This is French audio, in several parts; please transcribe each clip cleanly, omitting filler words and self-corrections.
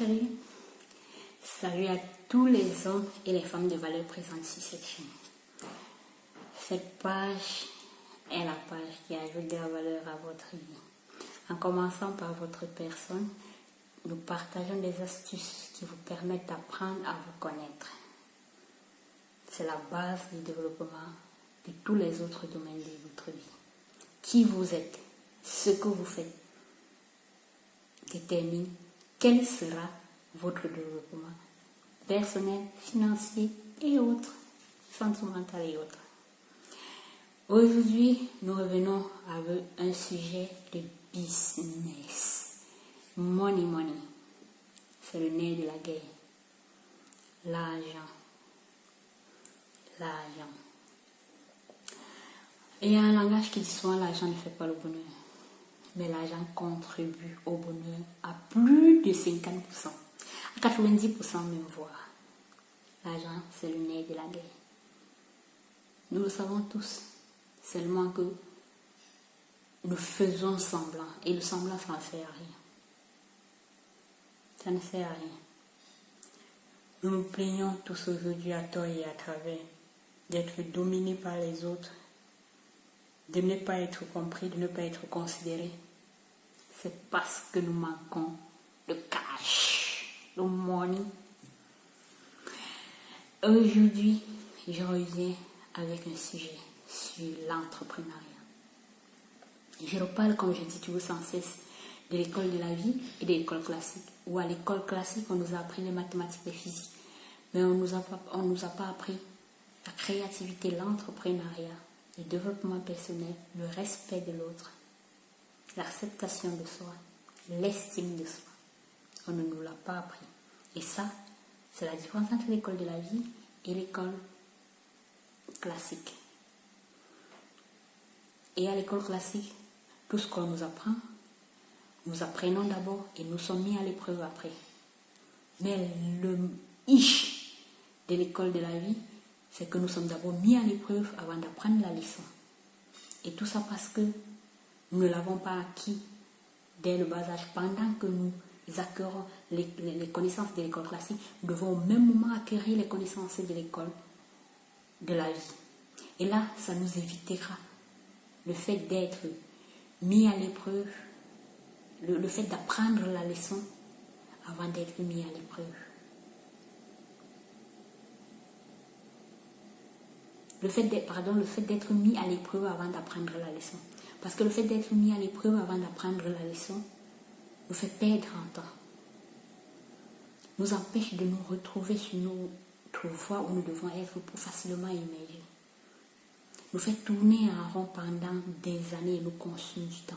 salut. Salut à tous les hommes et les femmes de valeur présentes sur cette chaîne. Cette page est la page qui ajoute de la valeur à votre vie. En commençant par votre personne, nous partageons des astuces qui vous permettent d'apprendre à vous connaître. C'est la base du développement de tous les autres domaines de votre vie. Qui vous êtes, ce que vous faites, détermine quel sera votre développement personnel, financier et autres, sentimental et autres. Aujourd'hui, nous revenons avec un sujet de business. Money. C'est le nerf de la guerre. L'argent. Il y a un langage qui dit souvent l'argent ne fait pas le bonheur. Mais l'argent contribue au bonheur à plus de 50%. À 90% même voire. L'argent, c'est le nerf de la guerre. Nous le savons tous. Seulement que nous faisons semblant. Et le semblant, ça ne sert à rien. Ça ne sert à rien. Nous nous plaignons tous aujourd'hui à tort et à travers d'être dominés par les autres, de ne pas être compris, de ne pas être considérés. C'est parce que nous manquons de cash, de money. Aujourd'hui, je reviens avec un sujet sur l'entrepreneuriat. Je reparle, comme je dis toujours sans cesse, de l'école de la vie et de l'école classique. Où à l'école classique, on nous a appris les mathématiques et la physique. Mais on nous a pas appris la créativité, l'entrepreneuriat, le développement personnel, le respect de l'autre, l'acceptation de soi, l'estime de soi. On ne nous l'a pas appris. Et ça, c'est la différence entre l'école de la vie et l'école classique. Et à l'école classique, tout ce qu'on nous apprend, nous apprenons d'abord et nous sommes mis à l'épreuve après. Mais le hic de l'école de la vie, c'est que nous sommes d'abord mis à l'épreuve avant d'apprendre la leçon. Et tout ça parce que nous ne l'avons pas acquis dès le bas âge. Pendant que nous acquérons les connaissances de l'école classique, nous devons au même moment acquérir les connaissances de l'école de la vie. Et là, ça nous évitera le fait d'être mis à l'épreuve, le fait d'apprendre la leçon avant d'être mis à l'épreuve. Le fait d'être mis à l'épreuve avant d'apprendre la leçon. Parce que le fait d'être mis à l'épreuve avant d'apprendre la leçon nous fait perdre un temps. Nous empêche de nous retrouver sur notre voie où nous devons être pour facilement émerger. Nous fait tourner en rond pendant des années et nous consume du temps.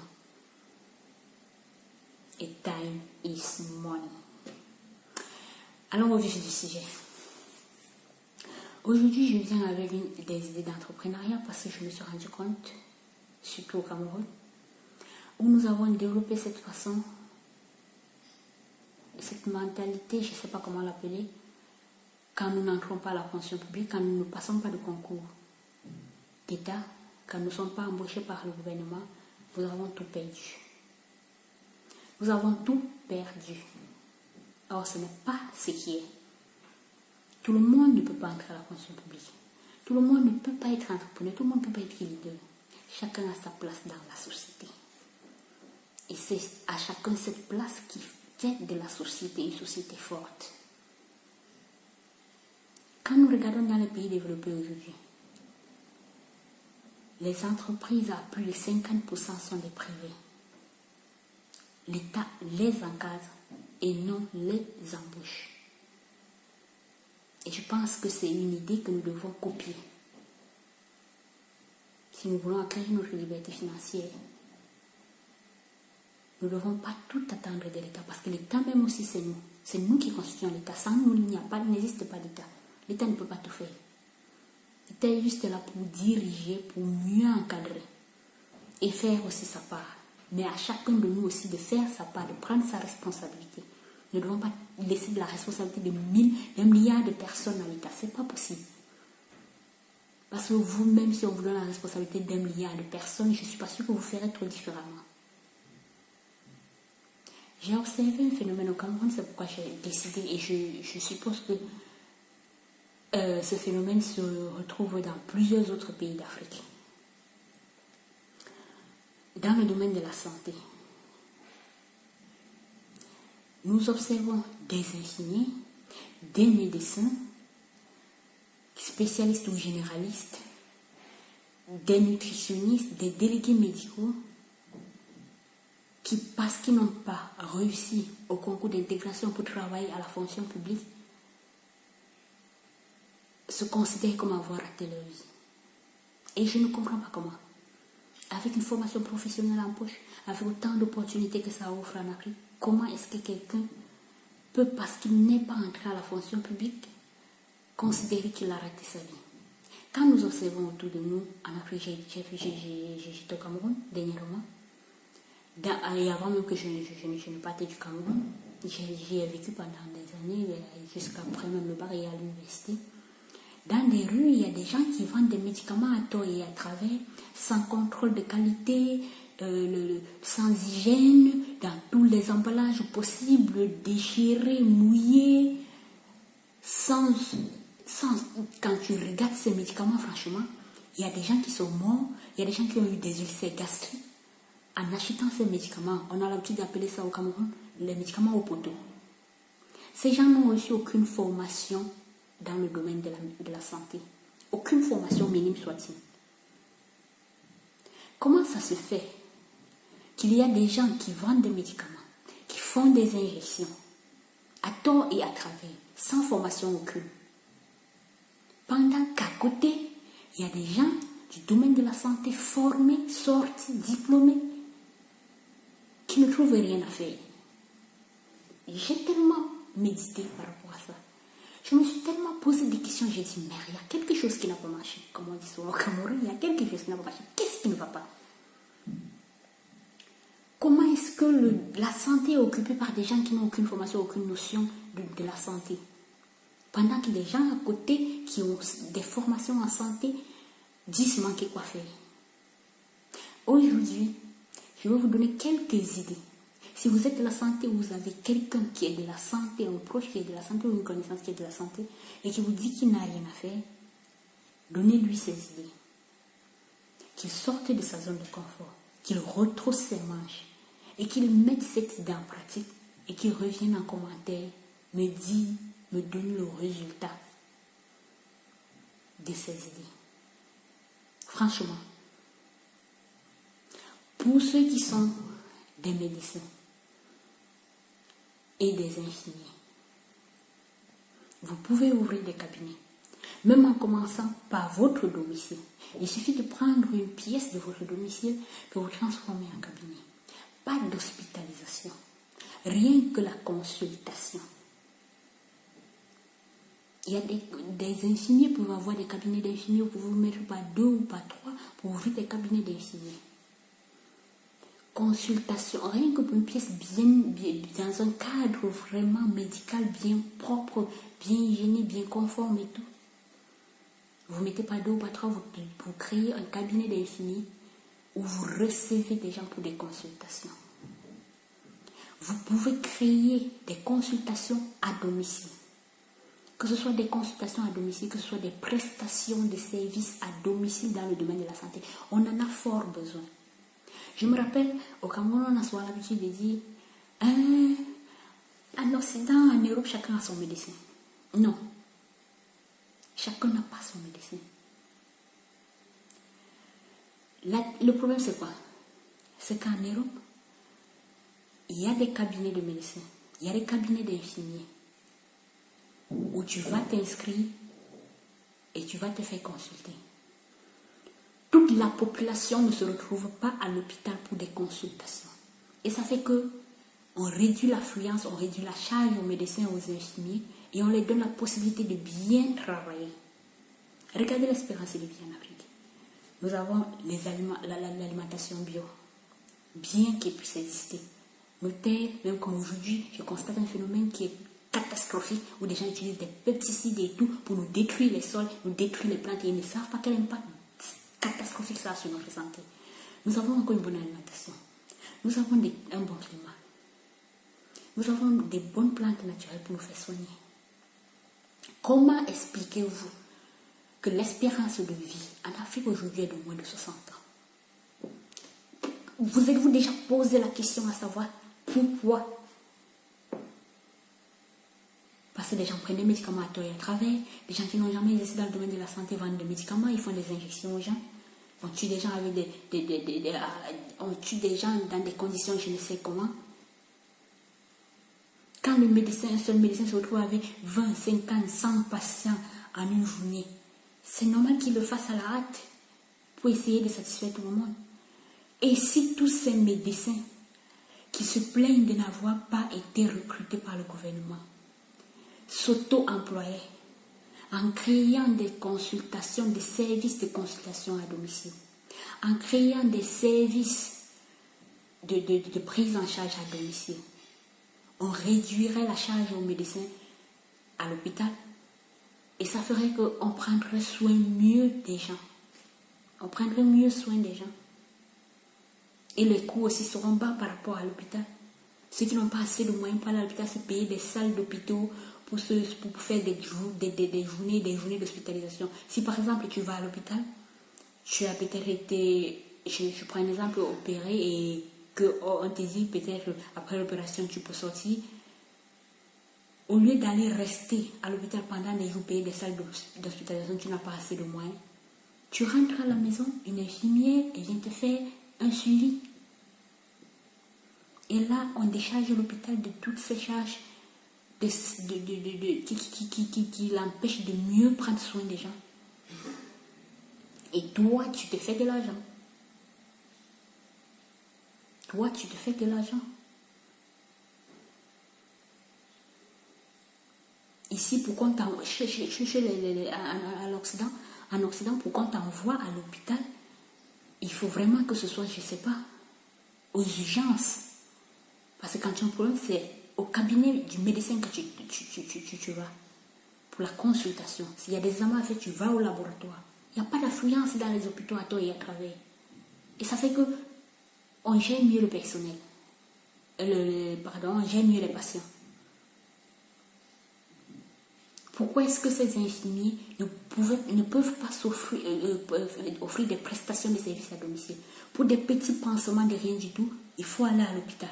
Et time is money. Allons au vif du sujet. Aujourd'hui, je viens avec des idées d'entrepreneuriat parce que je me suis rendu compte, surtout au Cameroun, où nous avons développé cette façon, cette mentalité, je ne sais pas comment l'appeler, quand nous n'entrons pas à la fonction publique, quand nous ne passons pas de concours d'État, quand nous ne sommes pas embauchés par le gouvernement, nous avons tout perdu. Nous avons tout perdu. Or, ce n'est pas ce qui est. Tout le monde ne peut pas entrer à la fonction publique. Tout le monde ne peut pas être entrepreneur. Tout le monde ne peut pas être leader. Chacun a sa place dans la société. Et c'est à chacun cette place qui fait de la société une société forte. Quand nous regardons dans les pays développés aujourd'hui, les entreprises à plus de 50% sont des privés. L'État les encadre et non les embauche. Et je pense que c'est une idée que nous devons copier. Si nous voulons acquérir notre liberté financière, nous ne devons pas tout attendre de l'État. Parce que l'État même aussi, c'est nous. C'est nous qui constituons l'État. Sans nous, il n'existe pas d'État. L'État ne peut pas tout faire. L'État est juste là pour diriger, pour mieux encadrer. Et faire aussi sa part. Mais à chacun de nous aussi de faire sa part, de prendre sa responsabilité. Nous ne devons pas laisser de la responsabilité d'un milliard de personnes à l'État. Ce n'est pas possible. Parce que vous-même, si on vous donne la responsabilité d'un milliard de personnes, je ne suis pas sûre que vous ferez trop différemment. J'ai observé un phénomène au Cameroun, c'est pourquoi j'ai décidé, et je suppose que ce phénomène se retrouve dans plusieurs autres pays d'Afrique. Dans le domaine de la santé, nous observons des infirmiers, des médecins, spécialistes ou généralistes, des nutritionnistes, des délégués médicaux qui, parce qu'ils n'ont pas réussi au concours d'intégration pour travailler à la fonction publique, se considèrent comme avoir raté leur vie. Et je ne comprends pas comment. Avec une formation professionnelle en poche, avec autant d'opportunités que ça offre en Afrique, comment est-ce que quelqu'un peut, parce qu'il n'est pas entré à la fonction publique, considérer qu'il a raté sa vie? Quand nous observons autour de nous, en Afrique, j'étais au Cameroun dernièrement, et avant même que je ne partais du Cameroun, j'y ai vécu pendant des années, jusqu'après même le bac et à l'université. Dans des rues, il y a des gens qui vendent des médicaments à tort et à travers, sans contrôle de qualité, sans hygiène, dans tous les emballages possibles, déchirés, mouillés, quand tu regardes ces médicaments, franchement, il y a des gens qui sont morts, il y a des gens qui ont eu des ulcères gastriques en achetant ces médicaments. On a l'habitude d'appeler ça au Cameroun les médicaments au poteau. Ces gens n'ont reçu aucune formation dans le domaine de la santé. Aucune formation minime soit-il. Comment ça se fait qu'il y a des gens qui vendent des médicaments, qui font des injections, à tort et à travers, sans formation aucune, pendant qu'à côté, il y a des gens du domaine de la santé formés, sortis, diplômés, qui ne trouvent rien à faire? J'ai tellement médité par rapport à ça. Je me suis tellement posé des questions, j'ai dit, mais il y a quelque chose qui n'a pas marché. Comme on dit souvent au Cameroun, il y a quelque chose qui n'a pas marché. Qu'est-ce qui ne va pas? Comment est-ce que la santé est occupée par des gens qui n'ont aucune formation, aucune notion de la santé? Pendant que les gens à côté qui ont des formations en santé disent manquer quoi faire. Aujourd'hui, je vais vous donner quelques idées. Si vous êtes de la santé, vous avez quelqu'un qui est de la santé, un proche qui est de la santé ou une connaissance qui est de la santé et qui vous dit qu'il n'a rien à faire, donnez-lui ces idées. Qu'il sorte de sa zone de confort, qu'il retrousse ses manches et qu'il mette cette idée en pratique et qu'il revienne en commentaire, me donne le résultat de ces idées. Franchement, pour ceux qui sont des médecins et des infirmiers, vous pouvez ouvrir des cabinets, même en commençant par votre domicile. Il suffit de prendre une pièce de votre domicile que vous transformez en cabinet. Pas d'hospitalisation, rien que la consultation. Il y a des infirmiers peuvent avoir des cabinets d'infirmiers, vous pouvez vous mettre pas 2 ou pas 3 pour ouvrir des cabinets d'infirmiers. Consultation, rien que pour une pièce bien, dans un cadre vraiment médical, bien propre, bien hygiénique, bien conforme et tout. Vous mettez pas 2 ou pas 3, vous créez un cabinet d'infirmiers où vous recevez des gens pour des consultations. Vous pouvez créer des consultations à domicile. Que ce soit des consultations à domicile, que ce soit des prestations de services à domicile dans le domaine de la santé. On en a fort besoin. Je me rappelle, au Cameroun, on a souvent l'habitude de dire en Occident, en Europe, chacun a son médecin. Non. Chacun n'a pas son médecin. Le problème, c'est quoi? C'est qu'en Europe, il y a des cabinets de médecins, il y a des cabinets d'infirmiers où tu vas t'inscrire et tu vas te faire consulter. Toute la population ne se retrouve pas à l'hôpital pour des consultations. Et ça fait que on réduit l'affluence, on réduit la charge aux médecins, aux infirmiers et on leur donne la possibilité de bien travailler. Regardez l'espérance de vie en Afrique. Nous avons l'alimentation bio, bien qu'elle puisse exister. Nos terres, même comme aujourd'hui, je constate un phénomène qui est catastrophique où des gens utilisent des pesticides et tout pour nous détruire les sols, nous détruire les plantes et ils ne savent pas quel impact catastrophique ça a sur notre santé. Nous avons encore une bonne alimentation. Nous avons un bon climat. Nous avons des bonnes plantes naturelles pour nous faire soigner. Comment expliquez-vous que l'espérance de vie en Afrique aujourd'hui est de moins de 60 ans? Vous êtes-vous déjà posé la question à savoir pourquoi? Parce que des gens prennent des médicaments à tort et à travers, des gens qui n'ont jamais exercé dans le domaine de la santé vendent des médicaments, ils font des injections aux gens. On tue des gens avec on tue des gens dans des conditions je ne sais comment. Quand le médecin, un seul médecin se retrouve avec 20, 50, 100 patients en une journée, c'est normal qu'il le fasse à la hâte pour essayer de satisfaire tout le monde. Et si tous ces médecins qui se plaignent de n'avoir pas été recrutés par le gouvernement s'auto-employaient en créant des consultations, des services de consultation à domicile, en créant des services de prise en charge à domicile, on réduirait la charge aux médecins à l'hôpital et ça ferait qu'on prendrait soin mieux des gens. On prendrait mieux soin des gens. Et les coûts aussi seront bas par rapport à l'hôpital. Ceux qui n'ont pas assez de moyens pour aller à l'hôpital, c'est payer des salles d'hôpitaux pour faire des journées d'hospitalisation. Si par exemple tu vas à l'hôpital, tu as peut-être été, je prends un exemple, opéré et qu'on te dit peut-être après l'opération tu peux sortir. Au lieu d'aller rester à l'hôpital pendant des jours, payer des salles d'hospitalisation, tu n'as pas assez de moyens. Tu rentres à la maison, une infirmière vient te faire un suivi. Et là, on décharge l'hôpital de toutes ces charges qui l'empêchent de mieux prendre soin des gens. Et toi, tu te fais de l'argent. Toi, tu te fais de l'argent. Ici, pour qu'on t'envoie, en Occident, pour qu'on t'envoie à l'hôpital, il faut vraiment que ce soit, je ne sais pas, aux urgences. Parce que quand tu as un problème, c'est au cabinet du médecin que tu vas pour la consultation. S'il y a des examens à faire, tu vas au laboratoire. Il n'y a pas d'affluence dans les hôpitaux à tort et à travers. Et ça fait que on gère mieux le personnel. On gère mieux les patients. Pourquoi est-ce que ces infirmiers ne peuvent pas offrir des prestations de services à domicile? Pour des petits pansements de rien du tout, il faut aller à l'hôpital.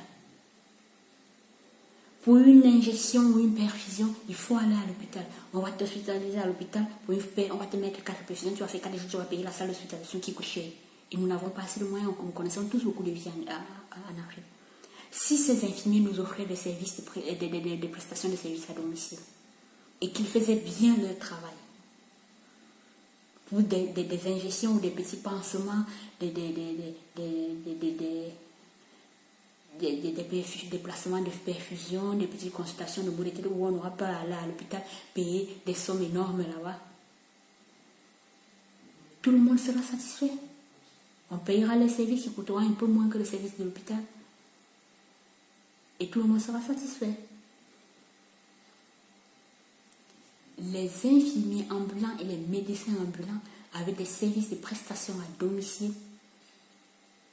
Pour une injection ou une perfusion, il faut aller à l'hôpital. On va t'hospitaliser à l'hôpital, on va te mettre 4 perfusions, tu vas faire 4 jours, tu vas payer la salle d'hospitalisation qui coûte cher. Et nous n'avons pas assez de moyens, nous connaissons tous beaucoup de vie en Afrique. Si ces infirmiers nous offraient des services, des prestations de services à domicile, et qu'ils faisaient bien leur travail, pour des injections ou des petits pansements, des placements de perfusion, des petites consultations de beauté où on n'aura pas à aller à l'hôpital payer des sommes énormes là-bas. Tout le monde sera satisfait. On payera les services qui coûteront un peu moins que les services de l'hôpital. Et tout le monde sera satisfait. Les infirmiers ambulants et les médecins ambulants avec des services de prestation à domicile,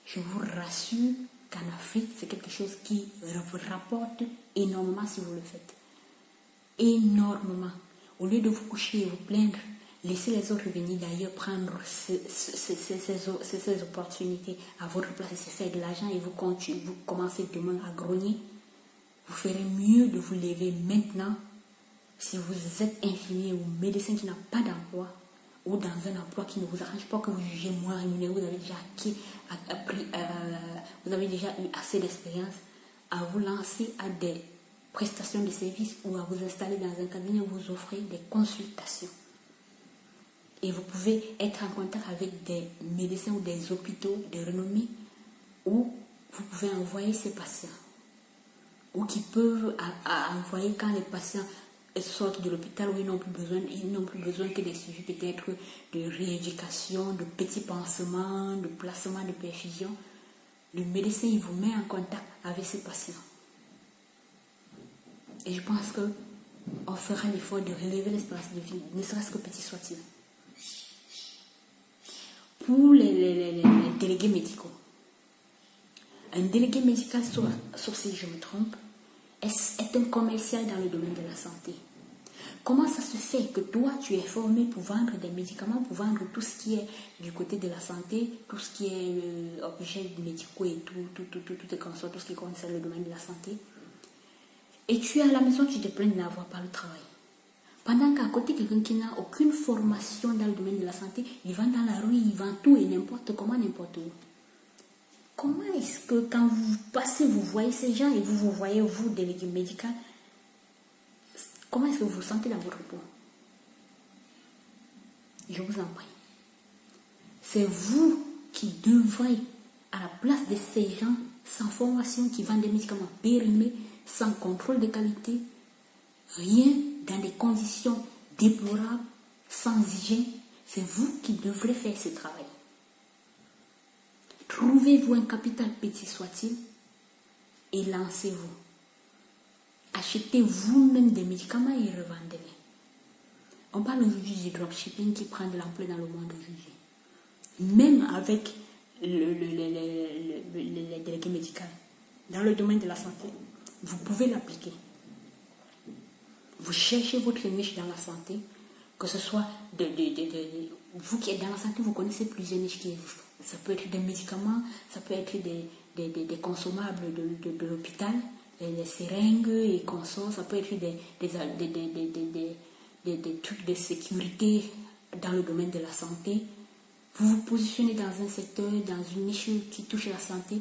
je vous rassure qu'en Afrique, c'est quelque chose qui vous rapporte énormément si vous le faites. Énormément. Au lieu de vous coucher et vous plaindre, laissez les autres venir d'ailleurs prendre ces opportunités à votre place et se faire de l'argent et vous commencez demain à grogner. Vous ferez mieux de vous lever maintenant. Si vous êtes infirmier ou médecin qui n'a pas d'emploi ou dans un emploi qui ne vous arrange pas, que vous jugez moins rémunéré, vous avez déjà eu assez d'expérience, à vous lancer à des prestations de services ou à vous installer dans un cabinet où vous offrez des consultations. Et vous pouvez être en contact avec des médecins ou des hôpitaux de renommée où vous pouvez envoyer ces patients ou qui peuvent envoyer quand les patients sortent de l'hôpital où ils n'ont plus besoin que des suivis peut-être de rééducation, de petits pansements, de placement de perfusion. Le médecin, il vous met en contact avec ces patients. Et je pense qu'on fera l'effort de relever l'espérance de vie, ne serait-ce que petit soit-il. Pour les délégués médicaux, un délégué médical, sauf si je me trompe, est un commercial dans le domaine de la santé. Comment ça se fait que toi, tu es formé pour vendre des médicaments, pour vendre tout ce qui est du côté de la santé, tout ce qui est objets médicaux et tout ce qui concerne le domaine de la santé. Et tu es à la maison, tu te plains de n'avoir pas le travail. Pendant qu'à côté, quelqu'un qui n'a aucune formation dans le domaine de la santé, il va dans la rue, il vend tout et n'importe comment, n'importe où. Comment est-ce que quand vous passez, vous voyez ces gens et vous voyez, vous, des légumes médicaux, comment est-ce que vous vous sentez dans votre peau? Je vous en prie. C'est vous qui devrez, à la place de ces gens sans formation qui vendent des médicaments périmés, sans contrôle de qualité, rien, dans des conditions déplorables, sans hygiène, c'est vous qui devrez faire ce travail. Trouvez-vous un capital petit soit-il et lancez-vous. Achetez vous-même des médicaments et revendez-les. On parle aujourd'hui du dropshipping qui prend de l'ampleur dans le monde aujourd'hui. Même avec les délégués médicaux, dans le domaine de la santé, vous pouvez l'appliquer. Vous cherchez votre niche dans la santé, que ce soit vous qui êtes dans la santé, vous connaissez plusieurs niches qui existent. Ça peut être des médicaments, ça peut être des consommables de l'hôpital, les seringues et consorts, ça peut être des trucs de sécurité dans le domaine de la santé. Vous vous positionnez dans un secteur, dans une niche qui touche la santé,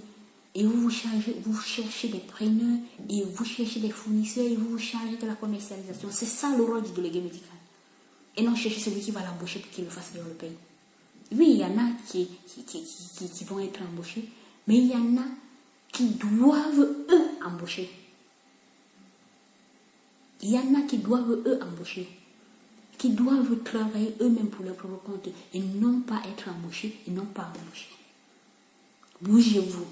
et vous cherchez des preneurs, et vous cherchez des fournisseurs, et vous chargez de la commercialisation. C'est ça le rôle du délégué médical. Et non chercher celui qui va l'embaucher pour qu'il le fasse dans le pays. Oui, il y en a qui vont être embauchés, mais il y en a qui doivent, eux, embaucher. Il y en a qui doivent, eux, embaucher. Qui doivent travailler eux-mêmes pour leur propre compte et non pas être embauchés et non pas embauchés. Bougez-vous.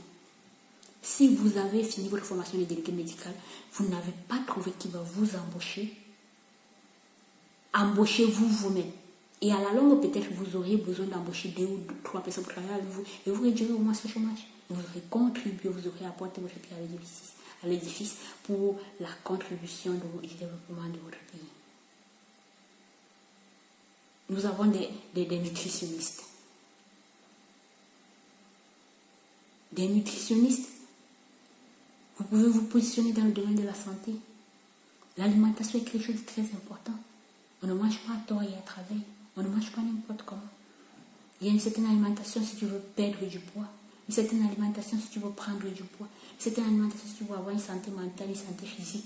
Si vous avez fini votre formation de délégué médical, vous n'avez pas trouvé qui va vous embaucher, embauchez-vous vous-même. Et à la longue, peut-être vous auriez besoin d'embaucher 2 ou 3 personnes pour travailler avec vous et vous réduirez au moins ce chômage. Vous aurez contribué, vous aurez apporté votre pied à l'édifice pour la contribution du développement de votre pays. Nous avons des nutritionnistes. Des nutritionnistes, vous pouvez vous positionner dans le domaine de la santé. L'alimentation est quelque chose de très important. On ne mange pas à tort et à travers. On ne mange pas n'importe comment. Il y a une certaine alimentation si tu veux perdre du poids. Une certaine alimentation si tu veux prendre du poids. Une certaine alimentation si tu veux avoir une santé mentale, une santé physique.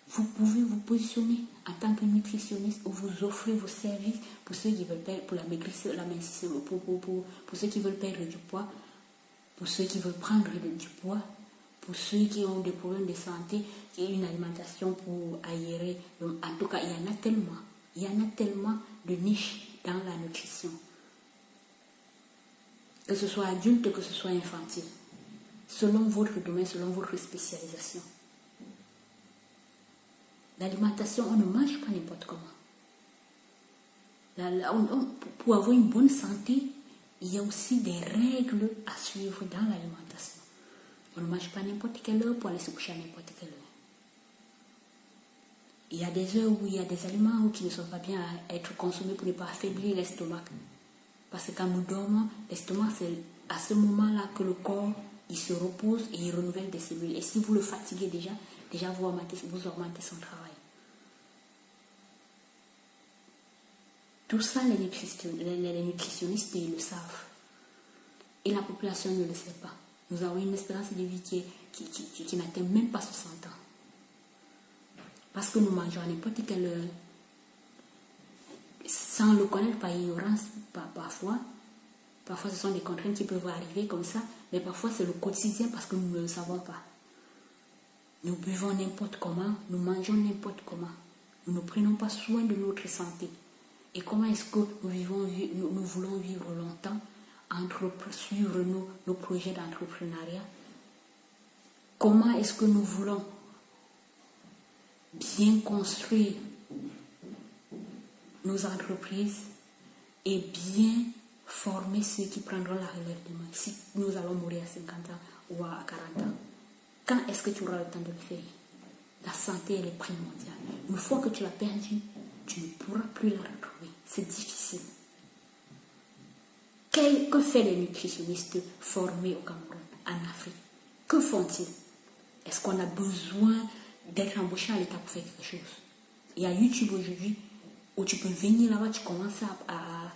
Vous pouvez vous positionner en tant que nutritionniste où vous offrez vos services pour ceux qui veulent perdre, pour la maigrisseur, la mincisseur, pour ceux qui veulent perdre du poids, pour ceux qui veulent prendre du poids, pour ceux qui ont des problèmes de santé, qui ont une alimentation pour aérer. En tout cas, il y en a tellement. Il y en a tellement de niches dans la nutrition. Que ce soit adulte, que ce soit infantile. Selon votre domaine, selon votre spécialisation. L'alimentation, on ne mange pas n'importe comment. Pour avoir une bonne santé, il y a aussi des règles à suivre dans l'alimentation. On ne mange pas n'importe quelle heure pour aller se coucher à n'importe quelle heure. Il y a des heures où il y a des aliments qui ne sont pas bien à être consommés pour ne pas affaiblir l'estomac. Parce que quand nous dormons, l'estomac, c'est à ce moment-là que le corps il se repose et il renouvelle des cellules. Et si vous le fatiguez déjà vous augmentez son travail. Tout ça, les nutritionnistes, ils le savent. Et la population ne le sait pas. Nous avons une espérance de vie qui n'atteint même pas 60 ans. Parce que nous mangeons à n'importe quelle heure, sans le connaître par ignorance, parfois. Parfois, ce sont des contraintes qui peuvent arriver comme ça, mais parfois, c'est le quotidien parce que nous ne le savons pas. Nous buvons n'importe comment, nous mangeons n'importe comment. Nous ne prenons pas soin de notre santé. Et comment est-ce que nous voulons vivre longtemps, suivre nos projets d'entrepreneuriat? Comment est-ce que nous voulons bien construire nos entreprises et bien former ceux qui prendront la relève demain, si nous allons mourir à 50 ans ou à 40 ans? Quand est-ce que tu auras le temps de le faire? La santé, elle est primordiale. Une fois que tu l'as perdue, tu ne pourras plus la retrouver. C'est difficile. Que fait les nutritionnistes formés au Cameroun, en Afrique? Que font-ils? Est-ce qu'on a besoin d'être embauché à l'État pour faire quelque chose? Il y a YouTube aujourd'hui où tu peux venir là-bas, tu commences à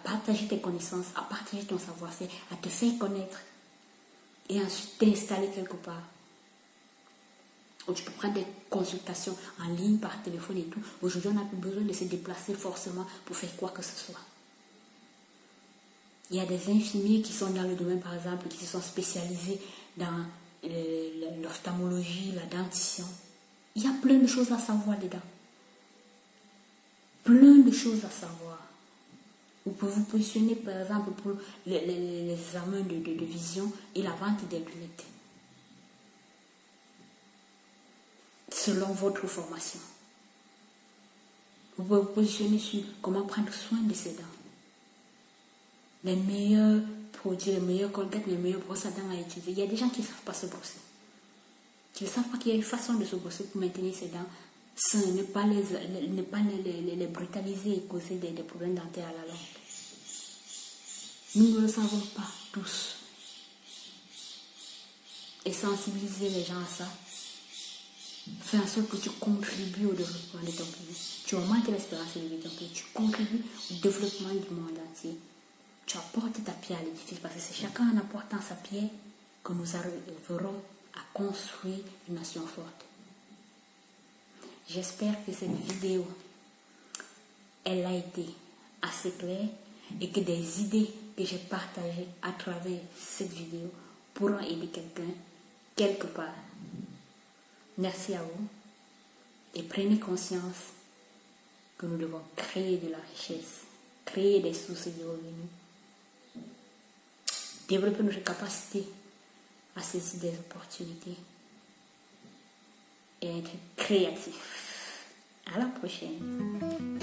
partager tes connaissances, à partager ton savoir-faire, à te faire connaître et ensuite t'installer quelque part. Ou tu peux prendre des consultations en ligne par téléphone et tout. Aujourd'hui, on n'a plus besoin de se déplacer forcément pour faire quoi que ce soit. Il y a des infirmiers qui sont dans le domaine, par exemple, qui se sont spécialisés dans l'ophtalmologie, la dentition. Il y a plein de choses à savoir dedans. Plein de choses à savoir. Vous pouvez vous positionner, par exemple, pour les examens de vision et la vente des lunettes. Selon votre formation. Vous pouvez vous positionner sur comment prendre soin de ses dents. Les meilleurs produits, les meilleurs colgates, les meilleurs brosses à dents à utiliser. Il y a des gens qui ne savent pas se brosser. Qui ne savent pas qu'il y a une façon de se brosser pour maintenir ses dents saines, ne pas les brutaliser et causer des problèmes dentaires à la longue. Nous ne le savons pas tous. Et sensibiliser les gens à ça, fais en sorte que tu contribues au développement de ton pays. Tu augmentes l'espérance de vie de ton pays. Tu contribues au développement du monde entier. Tu apportes ta pierre à l'édifice parce que c'est chacun en apportant sa pierre que nous arriverons à construire une nation forte. J'espère que cette vidéo, elle a été assez claire et que des idées que j'ai partagées à travers cette vidéo pourront aider quelqu'un quelque part. Merci à vous et prenez conscience que nous devons créer de la richesse, créer des sources de revenus, développer notre capacité à saisir des opportunités et être créatif. À la prochaine.